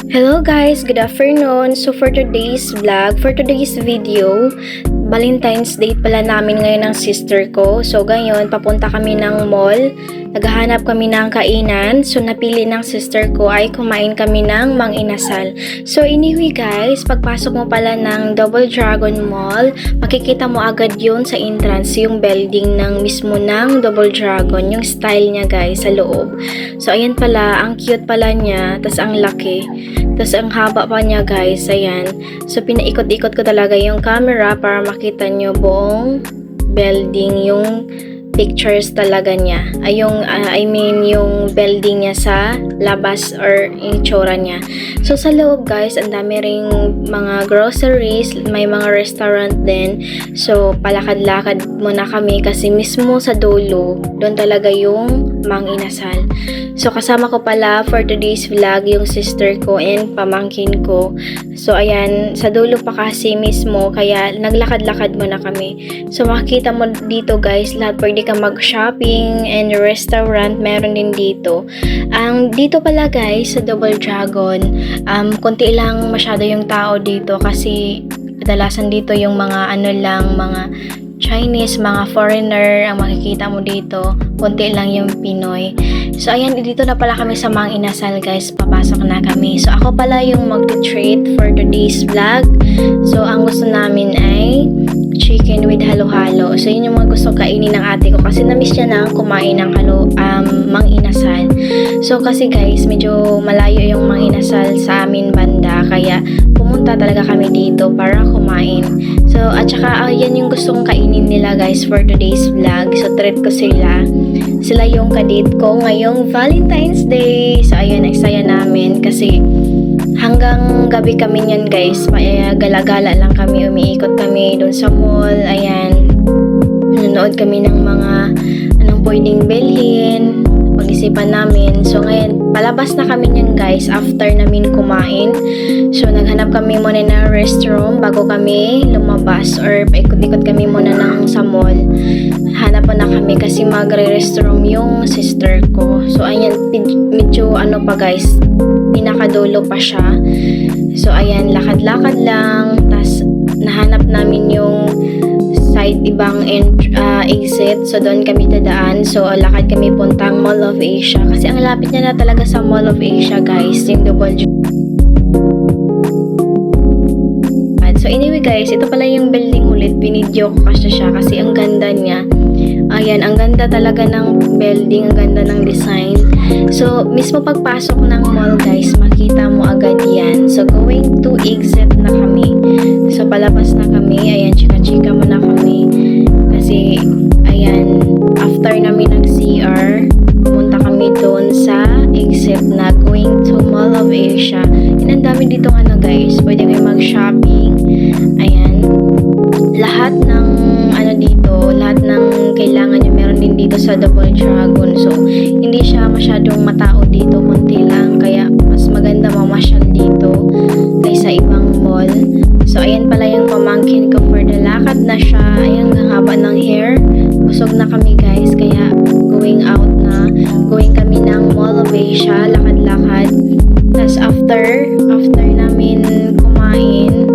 Hello guys, good afternoon. So for today's vlog, for today's video, Valentine's Day pala namin ngayon ng sister ko. So ngayon, papunta kami ng mall. Naghahanap kami ng kainan. So napili ng sister ko ay kumain kami ng Mang Inasal. So anyway guys, pagpasok mo pala ng Double Dragon Mall, makikita mo agad yun sa entrance, yung building ng mismo ng Double Dragon, yung style niya guys sa loob. So ayan pala, ang cute pala niya, tas ang laki. Tapos ang haba pa niya guys, ayan. So pinaikot-ikot ko talaga yung camera para makita nyo buong building, yung pictures talaga niya. Ay yung, yung building niya sa labas or yung itsura niya. So sa loob guys, ang dami ring mga groceries, may mga restaurant din. So palakad-lakad muna kami kasi mismo sa dulo, doon talaga yung Mang Inasal. So kasama ko pala for today's vlog yung sister ko and pamangkin ko. So ayan, sa dulo pa kasi mismo, kaya naglakad-lakad muna kami. So makikita mo dito guys, lahat pwede ka mag-shopping and restaurant, meron din dito. Ang dito pala guys sa Double Dragon, konti lang masyado yung tao dito kasi kadalasan dito yung mga mga Chinese, mga foreigner ang makikita mo dito. Konti lang yung Pinoy. So ayan, dito na pala kami sa Mang Inasal guys. Papasok na kami. So ako pala yung mag-treat for today's vlog. So ang gusto namin ay chicken with halo-halo. So yun yung mga gusto kainin ng ate ko kasi na-miss niya na kumain ng Mang Inasal. So kasi guys, medyo malayo yung Mang Inasal sa amin banda, kaya pumunta talaga kami dito para kumain. So at saka yan yung gusto kong kainin nila guys for today's vlog. So treat ko sila. Sila yung kadate ko ngayong Valentine's Day. So ayun, nagsaya namin kasi hanggang gabi kami niyan guys. Gala-gala lang kami, umiikot kami doon sa mall. Ayan, nanonood kami ng mga anong pwedeng bilhin, pag-isipan namin. So ngayon, palabas na kami niyan guys after namin kumain. So naghanap kami muna ng restroom bago kami lumabas or paikot-ikot kami muna sa mall. Hanap na kami kasi magre-restroom yung sister ko. So ayan, medyo pa guys, pinakadulo pa siya. So ayan, lakad-lakad lang. Tas nahanap namin yung side ibang exit. So doon kami dadaan. So lakad kami puntang Mall of Asia kasi ang lapit niya na talaga sa Mall of Asia guys, yung Double. So anyway guys, ito pala yung building ulit. Binidyo ko kasi siya kasi ang ganda niya. Ayan, ang ganda talaga ng building, ang ganda ng design. So mismo pagpasok ng mall guys, makita mo agad yan. So going to exit na kami. So palabas na kami. Ayan, chika-chika muna kami. Kasi ayan, after namin ng CR, pumunta kami doon sa exit na going to Mall of Asia. Ang dami dito guys, pwede kayo mag-shopping. Ayan, lahat ng dito, lahat ng kailangan nyo meron din dito sa Double Dragon. So hindi siya masyadong matao dito, konti lang, kaya mas maganda mamasyal dito kaysa ibang mall. So ayan pala yung pamangkin ko, for the lakad na siya. Ayan, ang haba ng hair. Busog na kami guys, kaya going out na. Going kami ng Mall of Asia, lakad-lakad. Tapos after namin kumain,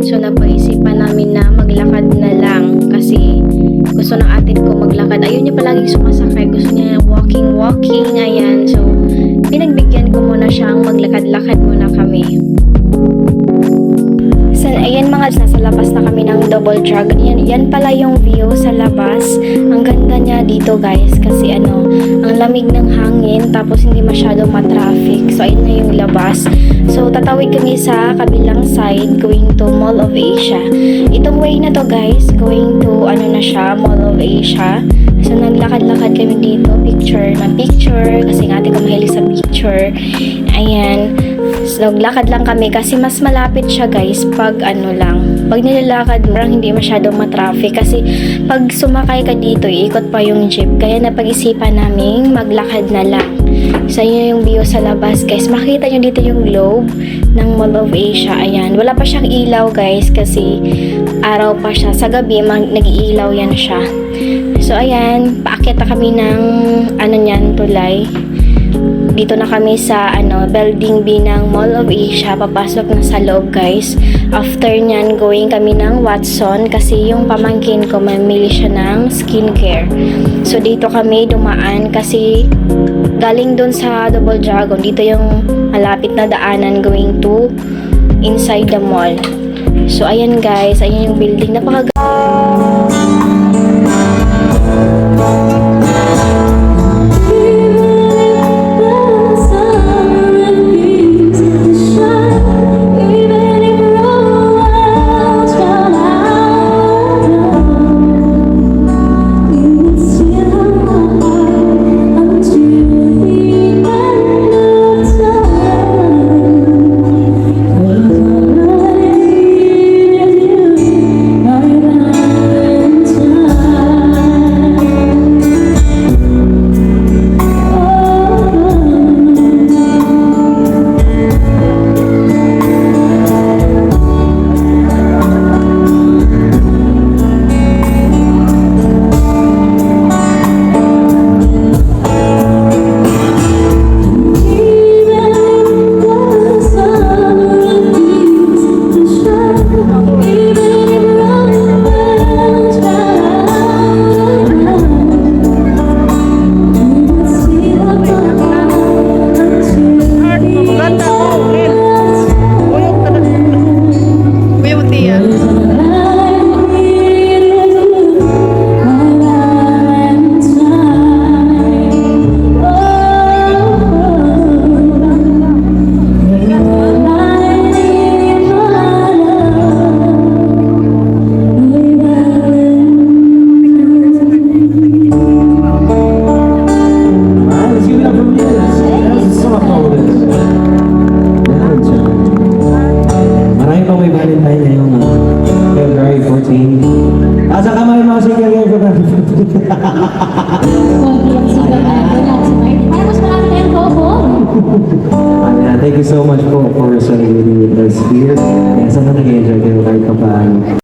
so napaisipan namin na maglakad na lang kasi gusto ng atin ko maglakad. Ayun niya palaging sumasakay, gusto niya walking. Ayan, so pinagbigyan ko muna siyang maglakad-lakad muna kami. So ayan mga, nasa labas na kami ng Double Dragon. Yan pala yung view sa labas. Ang ganda niya dito guys kasi ang lamig ng hangin, tapos hindi masyado matraffic. So ayun na yung labas. So tatawid kami sa kabilang side going to Mall of Asia. Itong way na to guys, going to na siya, Mall of Asia. So naglakad-lakad kami dito, picture kasi ng ate ko mahilig sa picture. Ayan, so naglakad lang kami kasi mas malapit siya guys pag pag nilalakad parang hindi masyadong matraffic kasi pag sumakay ka dito, iikot pa yung jeep, kaya napag-isipan naming maglakad na lang. So yun yung view sa labas guys, makita nyo dito yung globe ng Mall of Asia. Ayan, wala pa siyang ilaw guys kasi araw pa siya. Sa gabi nag-iilaw yan siya. So ayan, paakyat na kami ng tulay. dito na kami sa building B ng Mall of Asia. Papasok na sa loob, guys. After nyan, going kami ng Watson kasi yung pamangkin ko mamili siya ng skincare. So dito kami dumaan kasi galing dun sa Double Dragon. Dito yung malapit na daanan going to inside the mall. So ayan, guys, ayan yung building. Asa ka may mga sige-sige ko na. Thank you so much po for celebrating with us here. Sana nag-enjoy kayo kahit pa paano.